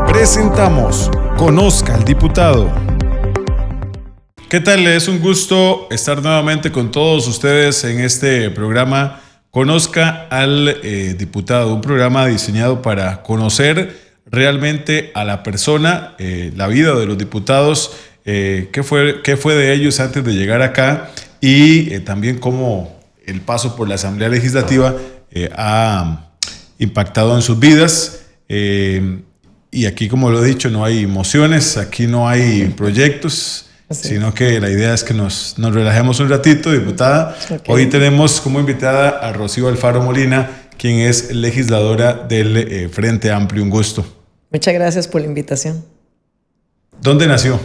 Presentamos Conozca al Diputado. ¿Qué tal? Es un gusto estar nuevamente con todos ustedes en este programa Conozca al Diputado, un programa diseñado para conocer realmente a la persona, la vida de los diputados, qué fue de ellos antes de llegar acá y también cómo el paso por la Asamblea Legislativa ha impactado en sus vidas. Y aquí, como lo he dicho, no hay emociones, aquí no hay proyectos, sino que la idea es que nos relajemos un ratito, diputada. Okay. Hoy tenemos como invitada a Rocío Alfaro Molina, quien es legisladora del Frente Amplio. Un gusto. Muchas gracias por la invitación. ¿Dónde nació?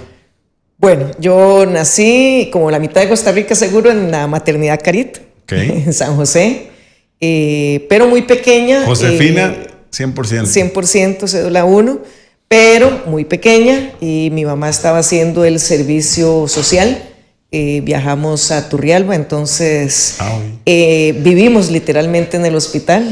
Bueno, yo nací, como la mitad de Costa Rica seguro, en la maternidad Carit, en San José, pero muy pequeña. Josefina, 100%. 100%, cédula 1, pero muy pequeña, y mi mamá estaba haciendo el servicio social. Viajamos a Turrialba, entonces vivimos literalmente en el hospital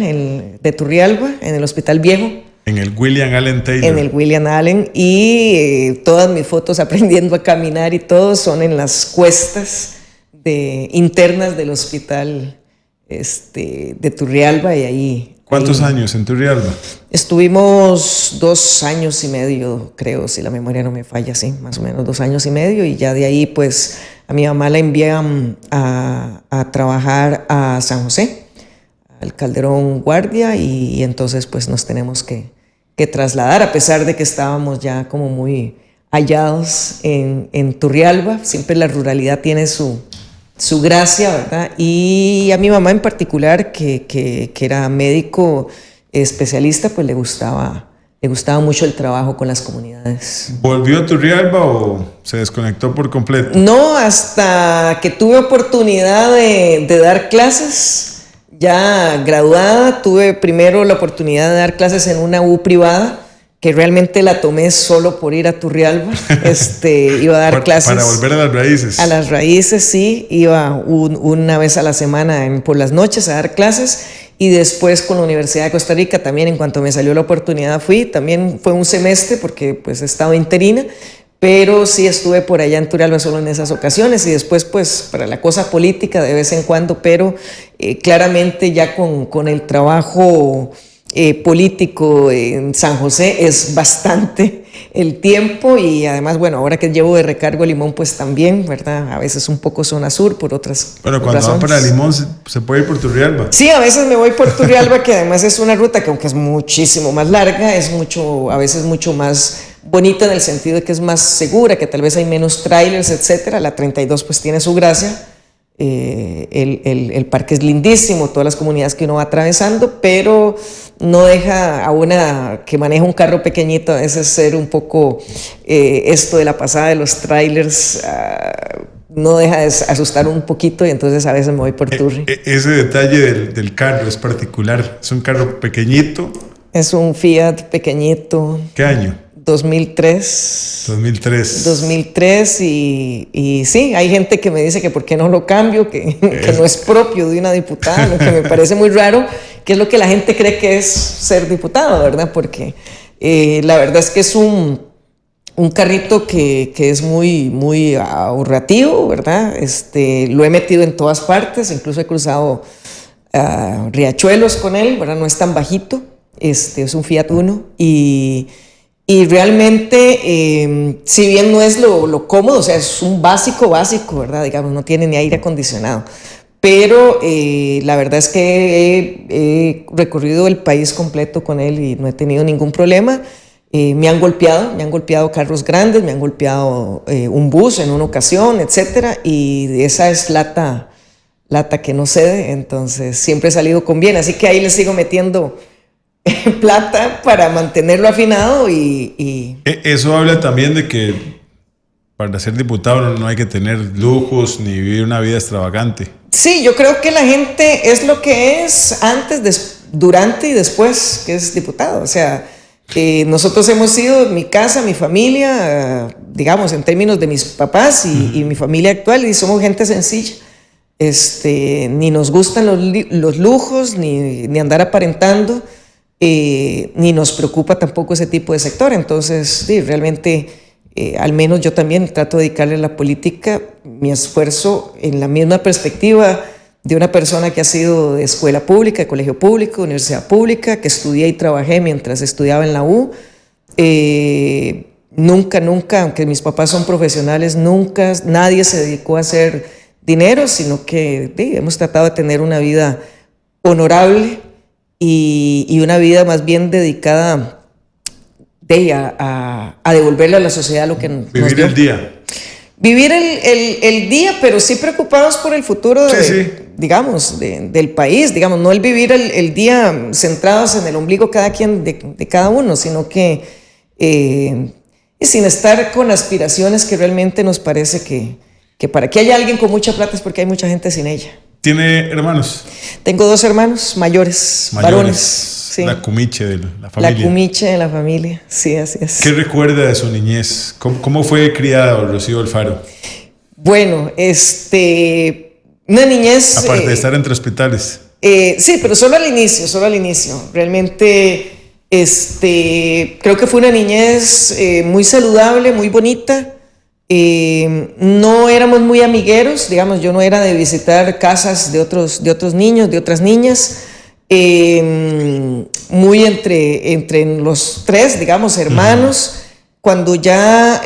de Turrialba, en el hospital viejo. En el William Allen Taylor. En el William Allen, y todas mis fotos aprendiendo a caminar y todo son en las cuestas internas del hospital de Turrialba, y ahí. ¿Cuántos años en Turrialba? Estuvimos 2 años y medio, creo, si la memoria no me falla, sí, más o menos 2 años y medio, y ya de ahí pues a mi mamá la envían a trabajar a San José, al Calderón Guardia, y entonces pues nos tenemos que trasladar, a pesar de que estábamos ya como muy hallados en Turrialba. Siempre la ruralidad tiene su gracia, ¿verdad? Y a mi mamá en particular, que era médico especialista, pues le gustaba mucho el trabajo con las comunidades. ¿Volvió a Turrialba o se desconectó por completo? No, hasta que tuve oportunidad de dar clases. Ya graduada, tuve primero la oportunidad de dar clases en una U privada, que realmente la tomé solo por ir a Turrialba. Iba a dar clases. Para volver a las raíces. A las raíces, sí. Iba una vez a la semana por las noches a dar clases. Y después con la Universidad de Costa Rica también, en cuanto me salió la oportunidad, fui. También fue un semestre porque pues estaba interina. Pero sí estuve por allá en Turrialba solo en esas ocasiones, y después pues para la cosa política de vez en cuando, pero claramente ya con el trabajo político en San José es bastante el tiempo, y además, bueno, ahora que llevo de recargo a Limón, pues también, ¿verdad? A veces un poco zona sur por otras Bueno, cuando razones. van para Limón, ¿se puede ir por Turrialba? Sí, a veces me voy por Turrialba, que además es una ruta que, aunque es muchísimo más larga, es a veces mucho más bonita, en el sentido de que es más segura, que tal vez hay menos trailers, etcétera. La 32 pues tiene su gracia. El parque es lindísimo, todas las comunidades que uno va atravesando, pero no deja a una que maneja un carro pequeñito a veces ser un poco esto de la pasada de los trailers, no deja de asustar un poquito, y entonces a veces me voy por Turri. Ese detalle del carro es particular. Es un carro pequeñito. Es un Fiat pequeñito. ¿Qué año? 2003. 2003. Y sí, hay gente que me dice que por qué no lo cambio, que no es propio de una diputada, lo que me parece muy raro, que es lo que la gente cree que es ser diputado, ¿verdad? Porque la verdad es que es un carrito que es muy, muy ahorrativo, ¿verdad? Lo he metido en todas partes, incluso he cruzado riachuelos con él, ¿verdad? No es tan bajito, es un Fiat Uno, y realmente, si bien no es lo cómodo, o sea, es un básico, ¿verdad? Digamos, no tiene ni aire acondicionado. Pero la verdad es que he recorrido el país completo con él y no he tenido ningún problema. Me han golpeado carros grandes, me han golpeado un bus en una ocasión, etcétera. Y esa es lata que no cede, entonces siempre he salido con bien. Así que ahí le sigo metiendo plata para mantenerlo afinado y... Eso habla también de que para ser diputado no hay que tener lujos ni vivir una vida extravagante. Sí, yo creo que la gente es lo que es antes, durante y después que es diputado. O sea, nosotros hemos sido, mi casa, mi familia, digamos, en términos de mis papás y mi familia actual, y somos gente sencilla. Ni nos gustan los lujos, ni andar aparentando. ni nos preocupa tampoco ese tipo de sector. Entonces, sí, realmente, al menos yo también trato de dedicarle a la política mi esfuerzo en la misma perspectiva de una persona que ha sido de escuela pública, de colegio público, universidad pública, que estudié y trabajé mientras estudiaba en la U. Nunca, aunque mis papás son profesionales, nunca nadie se dedicó a hacer dinero, sino que hemos tratado de tener una vida honorable y una vida más bien dedicada a devolverle a la sociedad lo que nos dio. Vivir el día. Vivir el día, pero sí preocupados por el futuro digamos, del país, digamos, no el vivir el día centrados en el ombligo cada quien de cada uno, sino que sin estar con aspiraciones que realmente nos parece que para que haya alguien con mucha plata es porque hay mucha gente sin ella. ¿Tiene hermanos? Tengo 2 hermanos mayores. Varones. Sí. La cumiche de la familia. La cumiche de la familia, sí, así es. ¿Qué recuerda de su niñez? ¿Cómo fue criada Rocío Alfaro? Bueno, una niñez... Aparte de estar entre hospitales. Sí, pero solo al inicio. Realmente, creo que fue una niñez muy saludable, muy bonita. No éramos muy amigueros, digamos, yo no era de visitar casas de otros niños, de otras niñas. Muy entre los 3, digamos, hermanos. Cuando ya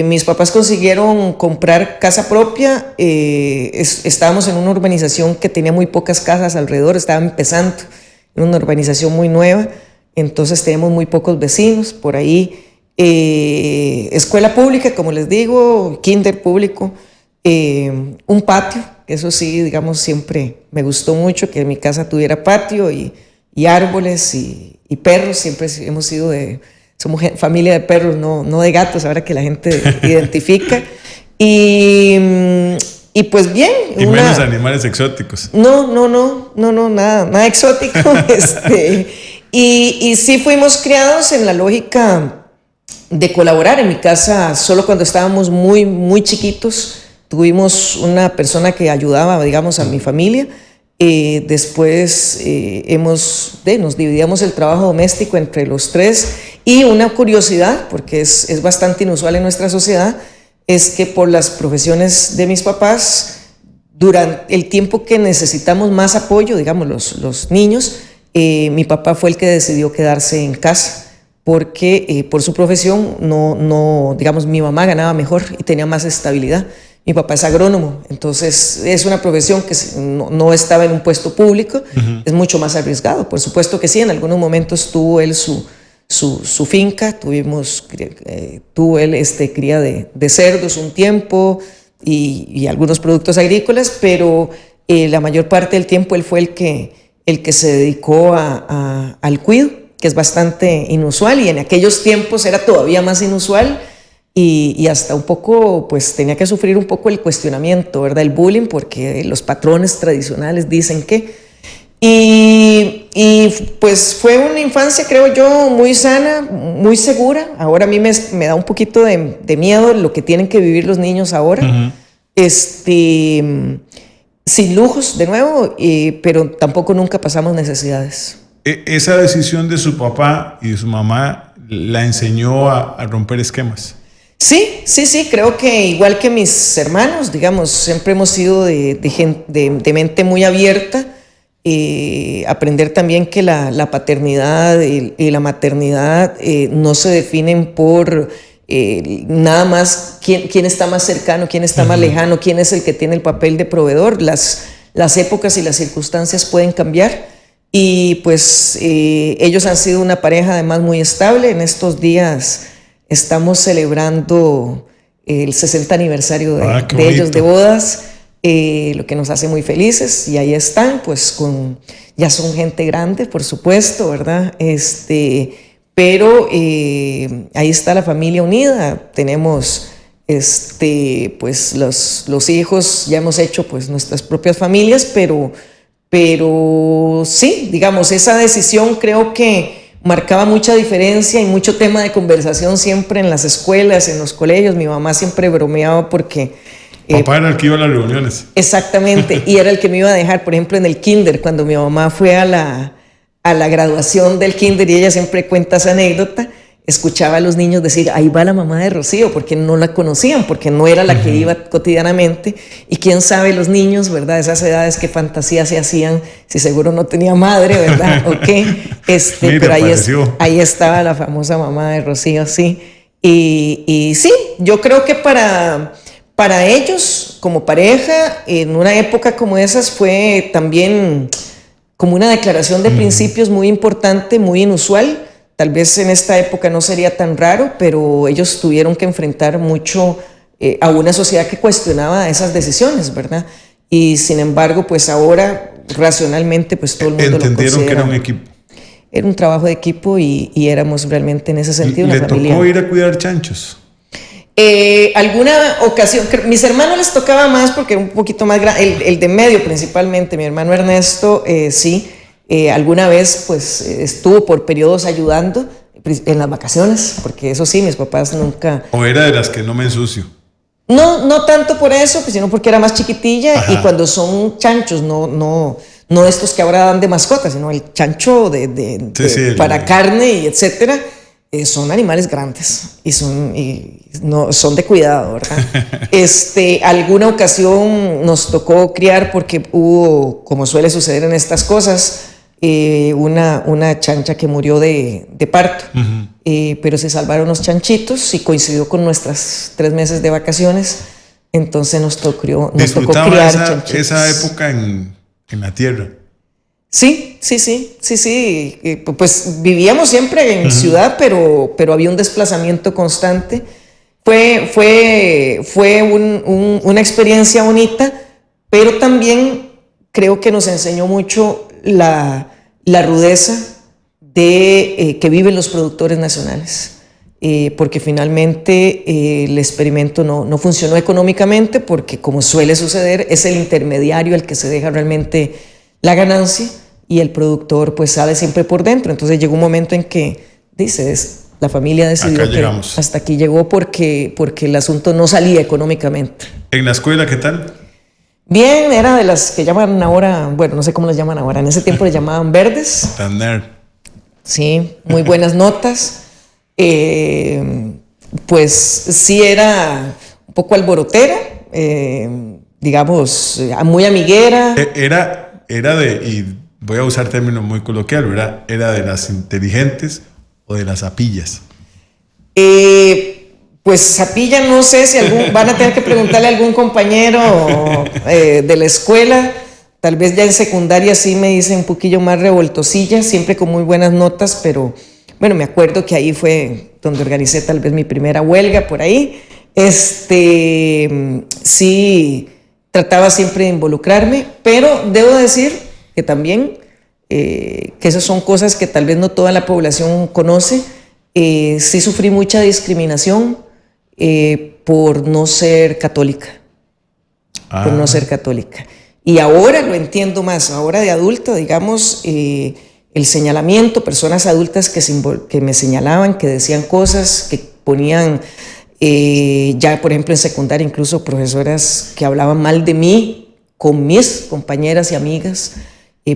mis papás consiguieron comprar casa propia, estábamos en una urbanización que tenía muy pocas casas alrededor, estaba empezando, en una urbanización muy nueva, entonces teníamos muy pocos vecinos por ahí. Escuela pública, como les digo, kinder público, un patio, eso sí, digamos, siempre me gustó mucho que mi casa tuviera patio y árboles y perros. Siempre hemos sido somos familia de perros, no de gatos, ahora que la gente identifica. Y pues bien. Y menos animales exóticos. No, nada exótico. Y sí fuimos criados en la lógica de colaborar. En mi casa, solo cuando estábamos muy, muy chiquitos, tuvimos una persona que ayudaba, digamos, a mi familia. Después nos dividíamos el trabajo doméstico entre los 3. Y una curiosidad, porque es bastante inusual en nuestra sociedad, es que por las profesiones de mis papás, durante el tiempo que necesitamos más apoyo, digamos, los niños, mi papá fue el que decidió quedarse en casa. Porque por su profesión, digamos, mi mamá ganaba mejor y tenía más estabilidad. Mi papá es agrónomo, entonces es una profesión que no estaba en un puesto público, es mucho más arriesgado. Por supuesto que sí, en algunos momentos tuvo él su finca, tuvo él cría de cerdos un tiempo y algunos productos agrícolas, pero la mayor parte del tiempo él fue el que se dedicó al cuido, que es bastante inusual, y en aquellos tiempos era todavía más inusual. Y hasta un poco, pues tenía que sufrir un poco el cuestionamiento, ¿verdad? El bullying, porque los patrones tradicionales dicen que. Y pues fue una infancia, creo yo, muy sana, muy segura. Ahora a mí me da un poquito de miedo lo que tienen que vivir los niños ahora. Sin lujos, de nuevo, pero tampoco nunca pasamos necesidades. ¿Esa decisión de su papá y de su mamá la enseñó a romper esquemas? Sí, creo que igual que mis hermanos, digamos, siempre hemos sido de mente muy abierta. Aprender también que la paternidad y la maternidad no se definen por nada más quién está más cercano, quién está más lejano, quién es el que tiene el papel de proveedor. Las épocas y las circunstancias pueden cambiar. Y pues ellos han sido una pareja además muy estable. En estos días estamos celebrando el 60 aniversario de ellos de bodas, lo que nos hace muy felices. Y ahí están, pues ya son gente grande, por supuesto, ¿verdad? Pero ahí está la familia unida. Tenemos pues los hijos, ya hemos hecho pues nuestras propias familias, pero sí, digamos, esa decisión creo que marcaba mucha diferencia y mucho tema de conversación siempre en las escuelas, en los colegios. Mi mamá siempre bromeaba porque... Papá era el que iba a las reuniones. Exactamente, y era el que me iba a dejar, por ejemplo, en el kinder, cuando mi mamá fue a a la graduación del kinder, y ella siempre cuenta esa anécdota, escuchaba a los niños decir, ahí va la mamá de Rocío, porque no la conocían, porque no era la que iba cotidianamente, y quién sabe los niños, ¿verdad? Esas edades, qué fantasías se hacían, si seguro no tenía madre, ¿verdad? ¿O qué? Mira, pero ahí estaba la famosa mamá de Rocío, sí. Y sí, yo creo que para ellos, como pareja, en una época como esas, fue también como una declaración de principios muy importante, muy inusual. Tal vez en esta época no sería tan raro, pero ellos tuvieron que enfrentar mucho a una sociedad que cuestionaba esas decisiones, ¿verdad? Y sin embargo, pues ahora, racionalmente, pues todo el mundo entendieron lo considera. Que era un equipo. Era un trabajo de equipo y éramos realmente en ese sentido una familia. ¿Le tocó ir a cuidar chanchos? Alguna ocasión, mis hermanos les tocaba más porque era un poquito más grande, el de medio principalmente, mi hermano Ernesto, sí. Alguna vez pues estuvo por periodos ayudando en las vacaciones, porque eso sí, mis papás nunca... ¿O era de las que no me ensucio? No tanto por eso, pues, sino porque era más chiquitilla. Ajá. Y cuando son chanchos, no estos que ahora dan de mascota, sino el chancho para carne y etcétera, son animales grandes y son de cuidado, ¿verdad? Alguna ocasión nos tocó criar porque hubo, como suele suceder en estas cosas, una chancha que murió de parto, pero se salvaron los chanchitos y coincidió con nuestras 3 meses de vacaciones, entonces nos tocó criar chanchitos. Esa época en la tierra. Sí. Pues vivíamos siempre en ciudad, pero había un desplazamiento constante. Fue una experiencia bonita, pero también creo que nos enseñó mucho la rudeza de que viven los productores nacionales, porque finalmente el experimento no funcionó económicamente, porque como suele suceder, es el intermediario el que se deja realmente la ganancia y el productor pues sale siempre por dentro. Entonces llegó un momento en que la familia decidió que hasta aquí llegó porque el asunto no salía económicamente. ¿En la escuela qué tal? Bien, era de las que llaman ahora, bueno, no sé cómo las llaman ahora, en ese tiempo les llamaban verdes. Tan nerd. Sí, muy buenas notas. Pues sí era un poco alborotera, digamos, muy amiguera. Era de, y voy a usar términos muy coloquiales, ¿verdad? ¿Era de las inteligentes o de las sapillas? Pues sapilla, no sé si van a tener que preguntarle a algún compañero de la escuela. Tal vez ya en secundaria sí me hice un poquillo más revoltosilla, siempre con muy buenas notas, pero bueno, me acuerdo que ahí fue donde organicé tal vez mi primera huelga por ahí. Sí, trataba siempre de involucrarme, pero debo decir que también que esas son cosas que tal vez no toda la población conoce. Sí sufrí mucha discriminación por no ser católica. Por no ser católica. Y ahora lo entiendo más, ahora de adulta, digamos, el señalamiento, personas adultas que me señalaban, que decían cosas, que ponían, ya por ejemplo en secundaria, incluso profesoras que hablaban mal de mí con mis compañeras y amigas,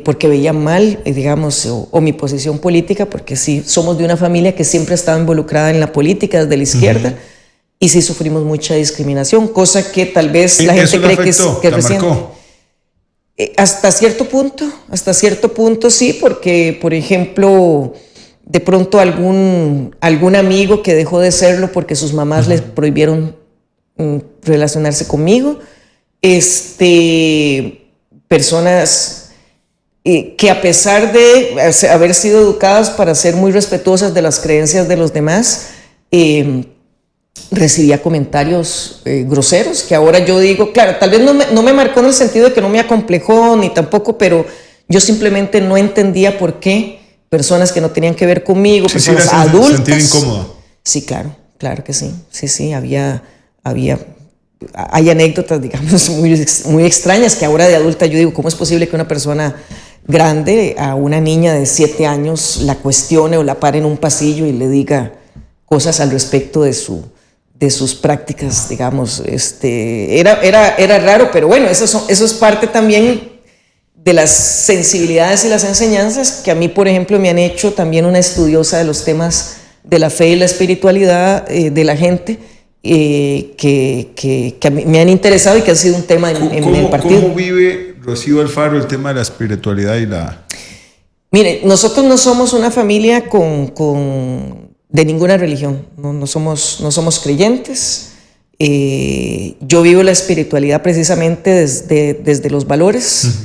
porque veían mal, digamos, o mi posición política, porque sí, somos de una familia que siempre ha estado involucrada en la política desde la izquierda, y sí sufrimos mucha discriminación, cosa que tal vez la gente cree que es reciente. Hasta cierto punto sí, porque, por ejemplo, de pronto algún amigo que dejó de serlo porque sus mamás les prohibieron relacionarse conmigo, personas que a pesar de haber sido educadas para ser muy respetuosas de las creencias de los demás, recibía comentarios groseros, que ahora yo digo, claro, tal vez no me marcó en el sentido de que no me acomplejó ni tampoco, pero yo simplemente no entendía por qué personas que no tenían que ver conmigo, personas adultas. ¿Sentir incómoda? Sí, claro que sí. Sí, hay anécdotas, digamos, muy extrañas que ahora de adulta yo digo, ¿cómo es posible que una persona grande a una niña de 7 años la cuestione o la pare en un pasillo y le diga cosas al respecto de sus prácticas, digamos? Era raro, pero bueno, eso es parte también de las sensibilidades y las enseñanzas que a mí, por ejemplo, me han hecho también una estudiosa de los temas de la fe y la espiritualidad de la gente, que a mí me han interesado y que ha sido un tema en el partido. ¿Cómo vive Rocío Alfaro el tema de la espiritualidad y la...? Mire, nosotros no somos una familia de ninguna religión, no somos creyentes. Yo vivo la espiritualidad precisamente desde los valores.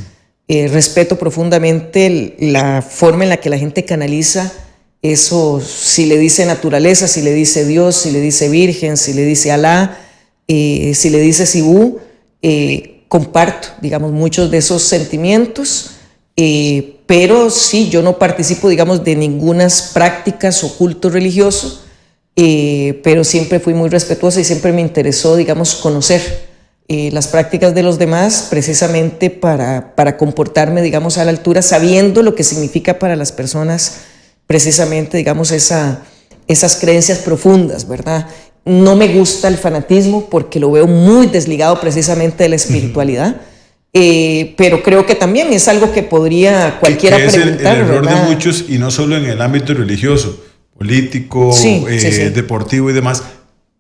Respeto profundamente la forma en la que la gente canaliza eso, si le dice naturaleza, si le dice Dios, si le dice Virgen, si le dice Alá, si le dice Sibú. Comparto, digamos, muchos de esos sentimientos, pero sí, yo no participo, digamos, de ningunas prácticas o culto religioso, pero siempre fui muy respetuosa y siempre me interesó, digamos, conocer las prácticas de los demás, precisamente para comportarme, digamos, a la altura, sabiendo lo que significa para las personas, precisamente, digamos, esas creencias profundas, ¿verdad? No me gusta el fanatismo porque lo veo muy desligado precisamente de la espiritualidad, pero creo que también es algo que podría cualquiera preguntar. Es el error de muchos, y no solo en el ámbito religioso, político, sí. Deportivo y demás.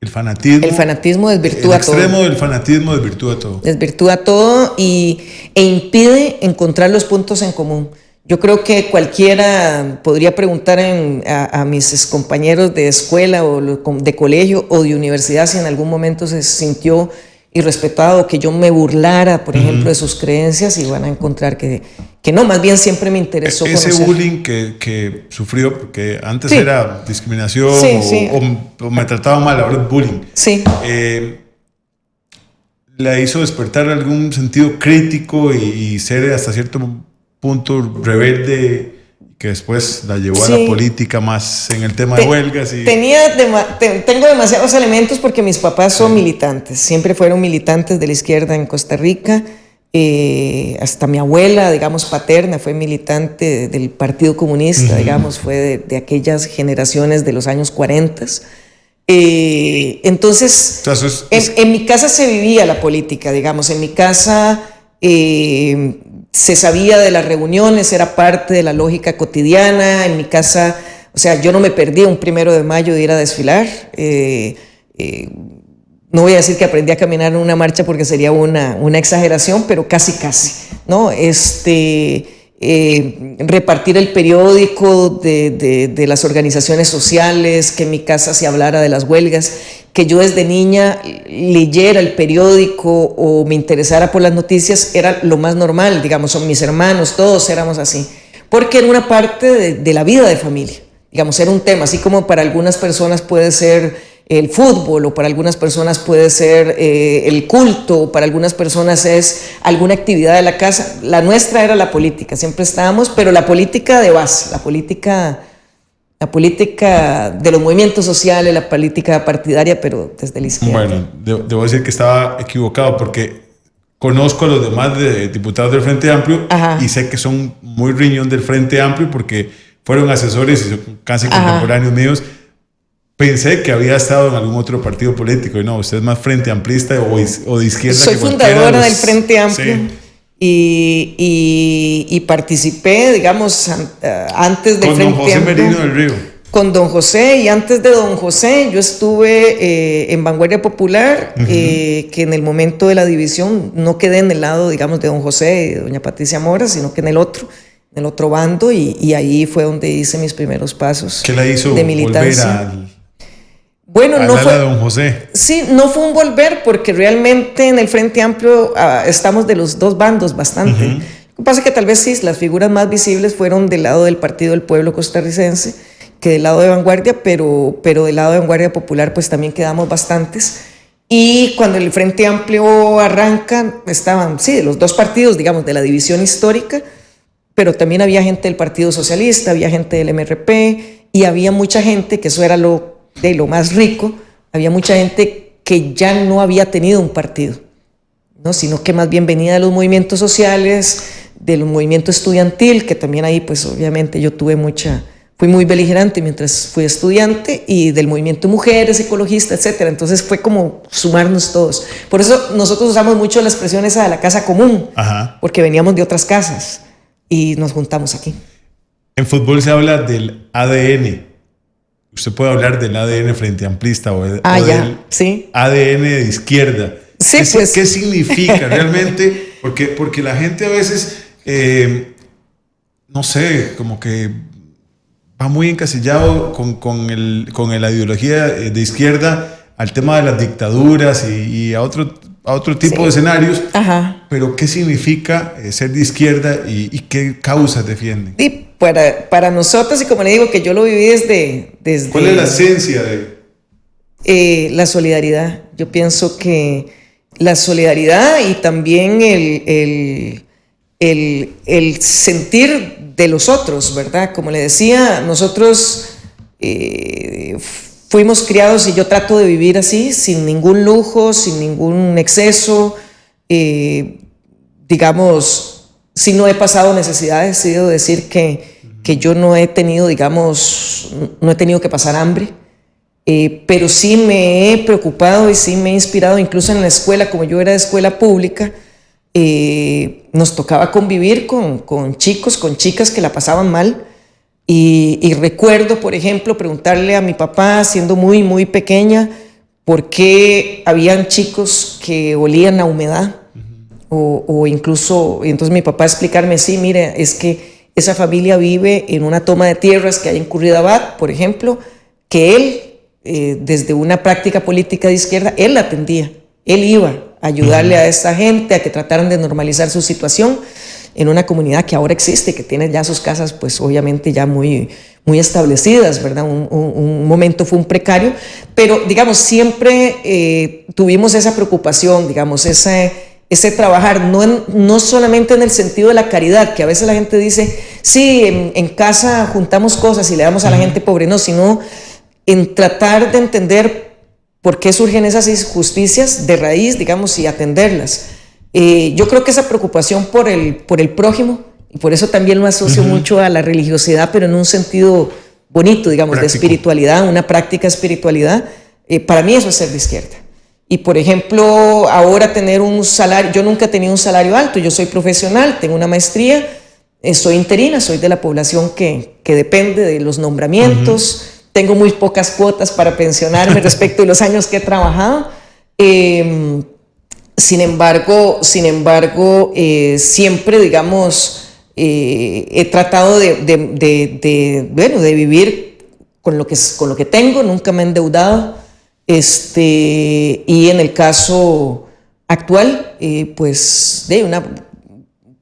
El fanatismo desvirtúa todo. El extremo del fanatismo desvirtúa todo. Desvirtúa todo e impide encontrar los puntos en común. Yo creo que cualquiera podría preguntar a mis compañeros de escuela o de colegio o de universidad si en algún momento se sintió irrespetado, que yo me burlara, por ejemplo, de sus creencias, y van a encontrar que no, más bien siempre me interesó ese conocer. Bullying que sufrió, porque antes era discriminación o me trataban mal, ahora es bullying. Sí. ¿La hizo despertar algún sentido crítico y ser hasta cierto punto rebelde, que después la llevó a la política más en el tema de huelgas? Tengo demasiados elementos porque mis papás son militantes, siempre fueron militantes de la izquierda en Costa Rica. Hasta mi abuela, digamos, paterna, fue militante del Partido Comunista, digamos, fue de aquellas generaciones de los años 40. Entonces, en mi casa se vivía la política, digamos, en mi casa se sabía de las reuniones, era parte de la lógica cotidiana. En mi casa, o sea, yo no me perdí un 1 de mayo de ir a desfilar. No voy a decir que aprendí a caminar en una marcha porque sería una exageración, pero casi, ¿no? Repartir el periódico de las organizaciones sociales, que en mi casa se hablara de las huelgas, que yo desde niña leyera el periódico o me interesara por las noticias, era lo más normal, digamos, son mis hermanos, todos éramos así, porque era una parte de la vida de familia, digamos, era un tema, así como para algunas personas puede ser el fútbol, o para algunas personas puede ser el culto, o para algunas personas es alguna actividad de la casa. La nuestra era la política, siempre estábamos, pero la política de base, la política de los movimientos sociales, la política partidaria, pero desde la izquierda. Bueno, debo decir que estaba equivocado porque conozco a los demás diputados del Frente Amplio. Ajá. Y sé que son muy riñón del Frente Amplio porque fueron asesores y son casi contemporáneos míos. Pensé que había estado en algún otro partido político y no, usted es más frente amplista o de izquierda. Soy fundadora del Frente Amplio, sí. y participé, digamos, antes del Frente Amplio. Con don José Merino del Río. Con don José, y antes de don José yo estuve en Vanguardia Popular, que en el momento de la división no quedé en el lado, digamos, de don José y de doña Patricia Mora, sino que en el otro bando, y ahí fue donde hice mis primeros pasos. ¿Qué la hizo de militancia? Volver al... Bueno, no fue, de don José. Sí, no fue un volver, porque realmente en el Frente Amplio estamos de los dos bandos bastante. Lo que pasa es que tal vez sí, las figuras más visibles fueron del lado del Partido del Pueblo costarricense que del lado de Vanguardia, pero del lado de Vanguardia Popular pues también quedamos bastantes. Y cuando el Frente Amplio arranca, estaban, sí, los dos partidos, digamos, de la división histórica, pero también había gente del Partido Socialista, había gente del MRP, y había mucha gente, que eso era lo más rico, había mucha gente que ya no había tenido un partido, ¿no? Sino que más bien venía de los movimientos sociales, del movimiento estudiantil, que también ahí pues obviamente yo tuve mucha fui muy beligerante mientras fui estudiante, y del movimiento mujeres, ecologista, etcétera. Entonces fue como sumarnos todos. Por eso nosotros usamos mucho la expresión esa de la casa común, porque veníamos de otras casas y nos juntamos aquí. En fútbol se habla del ADN. Usted puede hablar del ADN Frente Amplista o del ADN de izquierda. Sí, ¿Qué significa realmente? Porque la gente a veces, no sé, como que va muy encasillado con la ideología de izquierda al tema de las dictaduras y a otro tipo de escenarios. Pero ¿qué significa ser de izquierda y qué causas defienden? Y para nosotros, y como le digo, que yo lo viví desde ¿Cuál es la esencia de la solidaridad? Yo pienso que la solidaridad y también el sentir de los otros, ¿verdad? Como le decía, nosotros fuimos criados, y yo trato de vivir así, sin ningún lujo, sin ningún exceso. Digamos, si no he pasado necesidades, he decidido decir que yo no he tenido, digamos, no he tenido que pasar hambre. Pero sí me he preocupado y sí me he inspirado, incluso en la escuela, como yo era de escuela pública, nos tocaba convivir con chicos, con chicas que la pasaban mal, y recuerdo, por ejemplo, preguntarle a mi papá, siendo muy, muy pequeña, por qué habían chicos que olían a humedad, o incluso, y entonces mi papá explicarme, sí, mire, es que esa familia vive en una toma de tierras que hay en Curridabat, por ejemplo, que él, desde una práctica política de izquierda, él la atendía, él iba a ayudarle a esta gente a que trataran de normalizar su situación en una comunidad que ahora existe, que tiene ya sus casas, pues obviamente ya muy, muy establecidas, ¿verdad? Un momento fue un precario, pero digamos, siempre tuvimos esa preocupación, digamos, ese trabajar, no solamente en el sentido de la caridad, que a veces la gente dice, sí, en casa juntamos cosas y le damos a la gente pobre, no, sino en tratar de entender por qué surgen esas injusticias de raíz, digamos, y atenderlas. Yo creo que esa preocupación por el prójimo, y por eso también lo asocio mucho a la religiosidad, pero en un sentido bonito, digamos, práctico, de espiritualidad, una práctica espiritualidad, para mí eso es ser de izquierda. Y por ejemplo, ahora tener un salario, yo nunca he tenido un salario alto, yo soy profesional, tengo una maestría, soy interina, soy de la población que depende de los nombramientos, tengo muy pocas cuotas para pensionarme respecto de los años que he trabajado. Sin embargo, siempre, digamos, he tratado de vivir con lo que tengo, nunca me he endeudado. Y en el caso actual, pues una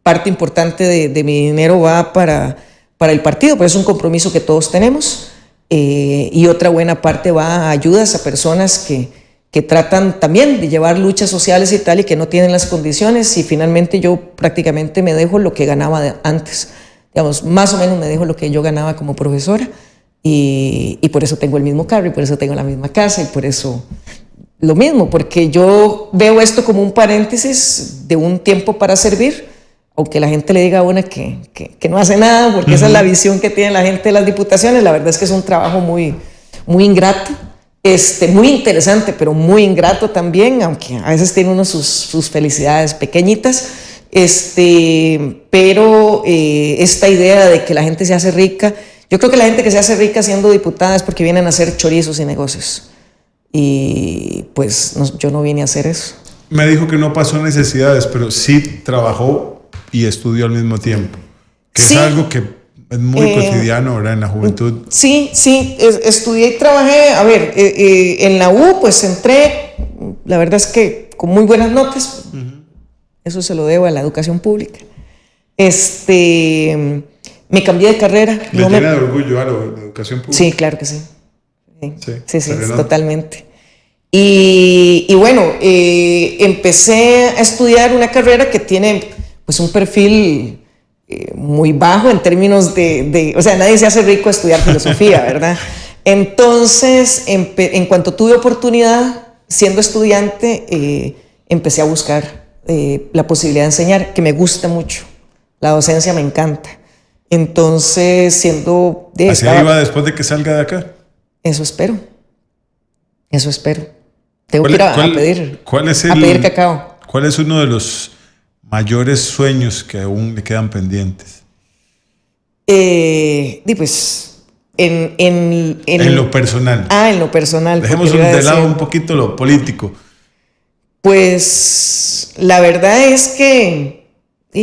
parte importante de mi dinero va para el partido, pero es un compromiso que todos tenemos. Y otra buena parte va a ayudas a personas que tratan también de llevar luchas sociales y tal, y que no tienen las condiciones, y finalmente yo prácticamente me dejo lo que ganaba antes, digamos, más o menos me dejo lo que yo ganaba como profesora, y por eso tengo el mismo carro, y por eso tengo la misma casa, y por eso lo mismo, porque yo veo esto como un paréntesis de un tiempo para servir, aunque la gente le diga a una que no hace nada, porque esa es la visión que tiene la gente de las diputaciones. La verdad es que es un trabajo muy, muy ingrato, muy interesante, pero muy ingrato también, aunque a veces tiene uno sus felicidades pequeñitas. Pero esta idea de que la gente se hace rica, yo creo que la gente que se hace rica siendo diputada es porque vienen a hacer chorizos y negocios. Y pues yo no vine a hacer eso. Me dijo que no pasó necesidades, pero sí trabajó y estudió al mismo tiempo, que sí, es algo que es muy cotidiano, ¿verdad? En la juventud. Sí, estudié y trabajé. A ver, en la U pues entré, la verdad es que con muy buenas notas. Eso se lo debo a la educación pública. Me cambié de carrera. ¿Le llena de orgullo a la educación pública? Sí, claro que sí. Sí, totalmente. Y bueno, empecé a estudiar una carrera que tiene pues un perfil muy bajo en términos o sea, nadie se hace rico a estudiar filosofía, ¿verdad? Entonces, en cuanto tuve oportunidad, siendo estudiante, empecé a buscar la posibilidad de enseñar, que me gusta mucho. La docencia me encanta. Entonces, siendo... ¿Hacia ahí va después de que salga de acá? Eso espero. Tengo que ir a pedir cacao. ¿Cuál es uno de los mayores sueños que aún le quedan pendientes? Pues en lo personal. En lo personal. Dejemos de lado un poquito lo político. Pues la verdad es que,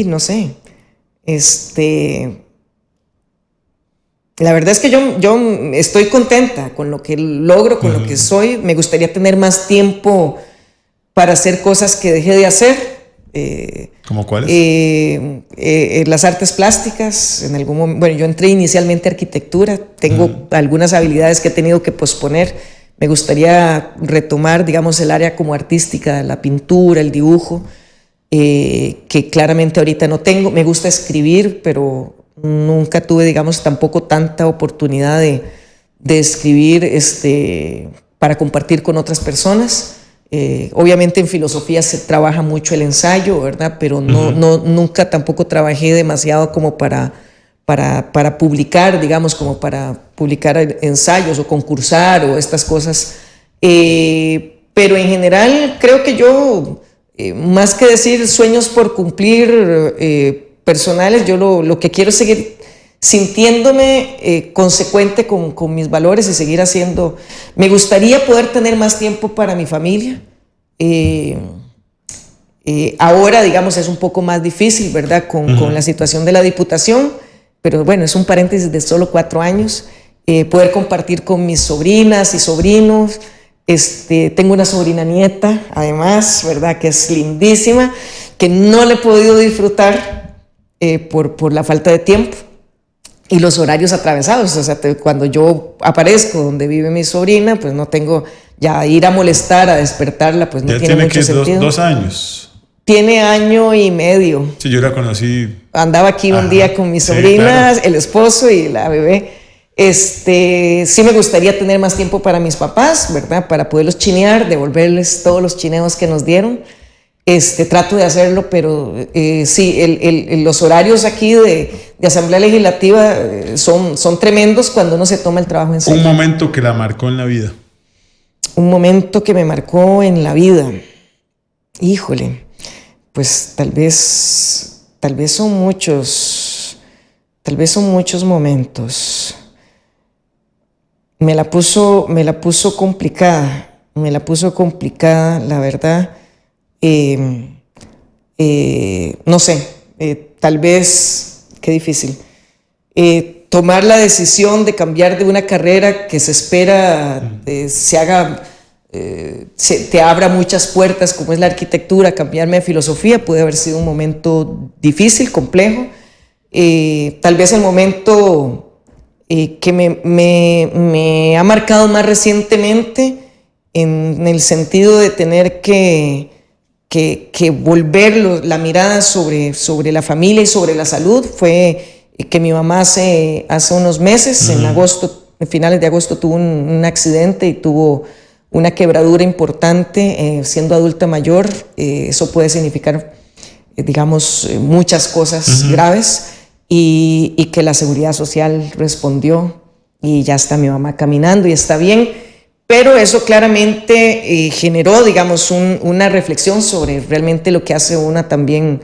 no sé, la verdad es que yo estoy contenta con lo que logro, con lo que soy. Me gustaría tener más tiempo para hacer cosas que dejé de hacer. ¿Cómo cuáles? Las artes plásticas. En algún momento, bueno, yo entré inicialmente a arquitectura. Tengo algunas habilidades que he tenido que posponer. Me gustaría retomar, digamos, el área como artística, la pintura, el dibujo, que claramente ahorita no tengo. Me gusta escribir, pero nunca tuve, digamos, tampoco tanta oportunidad de escribir para compartir con otras personas. Obviamente en filosofía se trabaja mucho el ensayo, ¿verdad? Pero nunca tampoco trabajé demasiado como para publicar, digamos, como para publicar ensayos o concursar o estas cosas. Pero en general creo que yo, más que decir sueños por cumplir personales, yo lo que quiero es seguir sintiéndome consecuente con mis valores y seguir haciendo. Me gustaría poder tener más tiempo para mi familia. Ahora, digamos, es un poco más difícil, ¿verdad? Con la situación de la diputación, pero bueno, es un paréntesis de solo 4 años. Poder compartir con mis sobrinas y sobrinos. Tengo una sobrina nieta, además, ¿verdad? Que es lindísima, que no le he podido disfrutar por la falta de tiempo y los horarios atravesados. O sea, cuando yo aparezco donde vive mi sobrina, pues no tengo ya ir a molestar, a despertarla, pues no tiene mucho sentido. 2 años. Tiene 1 año y medio. Sí, yo la conocí. Andaba aquí un día con mis sobrinas, claro. El esposo y la bebé. Sí me gustaría tener más tiempo para mis papás, ¿verdad? Para poderlos chinear, devolverles todos los chineos que nos dieron. Trato de hacerlo, pero sí, los horarios aquí de Asamblea Legislativa son tremendos cuando uno se toma el trabajo en serio. Un momento que la marcó en la vida. Un momento que me marcó en la vida. Híjole, pues tal vez son muchos momentos. Me la puso complicada, la verdad. No sé, tal vez, qué difícil. Tomar la decisión de cambiar de una carrera que se espera te abra muchas puertas, como es la arquitectura, cambiarme de filosofía puede haber sido un momento difícil, complejo. Tal vez el momento que me ha marcado más recientemente, en el sentido de tener que volver la mirada sobre la familia y sobre la salud, fue que mi mamá hace unos meses, en finales de agosto, tuvo un accidente y tuvo una quebradura importante, siendo adulta mayor. Eso puede significar, digamos, muchas cosas graves, y que la Seguridad Social respondió y ya está mi mamá caminando y está bien. Pero eso claramente generó, digamos, una reflexión sobre realmente lo que hace una también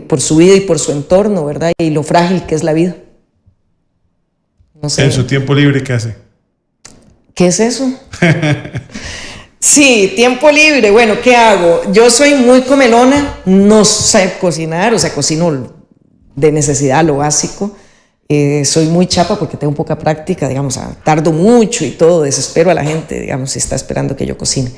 por su vida y por su entorno, ¿verdad? Y lo frágil que es la vida. No sé. ¿En su tiempo libre qué hace? ¿Qué es eso? Sí, tiempo libre. Bueno, ¿qué hago? Yo soy muy comelona, no sé cocinar, o sea, cocino de necesidad, lo básico. Soy muy chapa porque tengo poca práctica, digamos, tardo mucho y todo, desespero a la gente, digamos, si está esperando que yo cocine.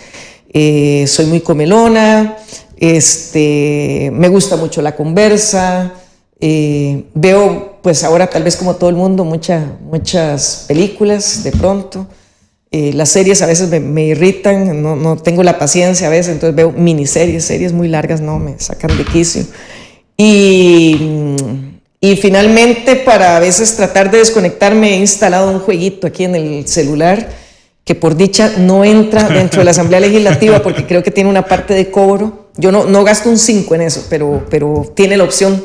Soy muy comelona, me gusta mucho la conversa, veo, pues ahora tal vez como todo el mundo, muchas películas de pronto. Las series a veces me irritan, no tengo la paciencia a veces, entonces veo miniseries, series muy largas, no, me sacan de quicio. Y finalmente, para a veces tratar de desconectarme, he instalado un jueguito aquí en el celular que por dicha no entra dentro de la Asamblea Legislativa porque creo que tiene una parte de cobro. Yo no gasto un 5 en eso, pero tiene la opción.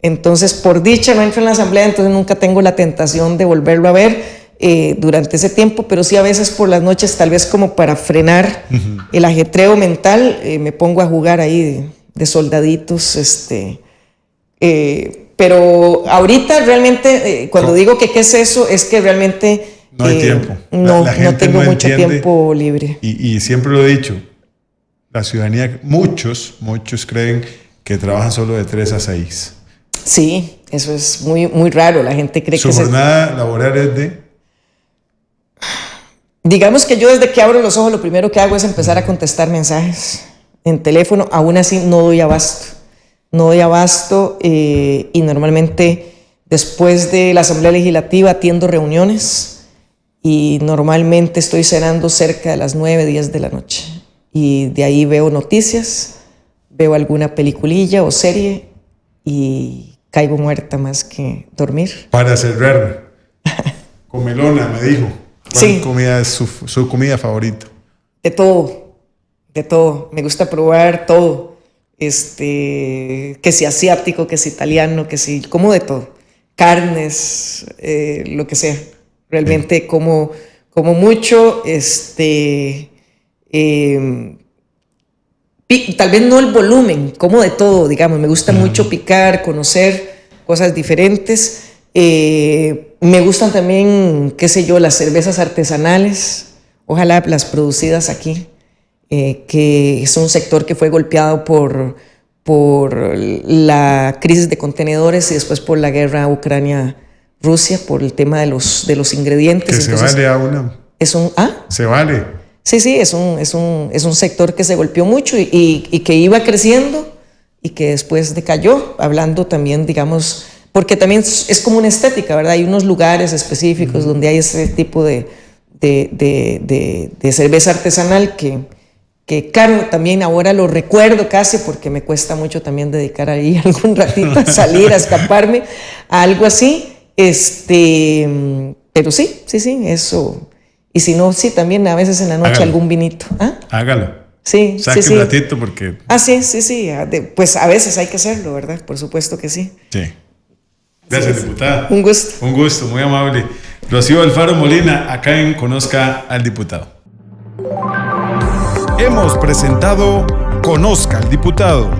Entonces, por dicha, no entro en la asamblea, entonces nunca tengo la tentación de volverlo a ver durante ese tiempo, pero sí a veces por las noches, tal vez como para frenar el ajetreo mental, me pongo a jugar ahí de soldaditos, pero ahorita realmente, cuando digo que qué es eso, es que realmente no hay tiempo. No tengo no mucho tiempo libre. Y siempre lo he dicho, la ciudadanía, muchos creen que trabajan solo de 3 a 6. Sí, eso es muy, muy raro. La gente cree que... ¿Su jornada laboral es de...? Digamos que yo desde que abro los ojos lo primero que hago es empezar a contestar mensajes en teléfono. Aún así no doy abasto. No doy abasto y normalmente después de la Asamblea Legislativa atiendo reuniones y normalmente estoy cenando cerca de las 9, 10 de la noche. Y de ahí veo noticias, veo alguna peliculilla o serie y caigo muerta más que dormir. Para cerrar, comelona, me dijo. ¿Cuál comida es su comida favorita? De todo. Me gusta probar todo. Que si asiático, que si italiano, que si... Como de todo. Carnes, lo que sea. Realmente como mucho, tal vez no el volumen, como de todo, digamos. Me gusta mucho picar, conocer cosas diferentes. Me gustan también, qué sé yo, las cervezas artesanales, ojalá las producidas aquí, que es un sector que fue golpeado por la crisis de contenedores y después por la guerra Ucrania-Rusia, por el tema de los ingredientes. Que entonces, se vale a una. Se vale. Sí, es un sector que se golpeó mucho y que iba creciendo y que después decayó, hablando también, digamos... Porque también es como una estética, ¿verdad? Hay unos lugares específicos donde hay ese tipo de cerveza artesanal que, claro, también ahora lo recuerdo casi porque me cuesta mucho también dedicar ahí algún ratito a salir, a escaparme, a algo así. Pero sí, eso. Y si no, sí, también a veces en la noche algún vinito. Hágalo. Sí, Saque un ratito porque... Sí. Pues a veces hay que hacerlo, ¿verdad? Por supuesto que sí. Sí. Gracias, diputada. Un gusto. Un gusto, muy amable. Rocío Alfaro Molina, acá en Conozca al Diputado. Hemos presentado Conozca al Diputado.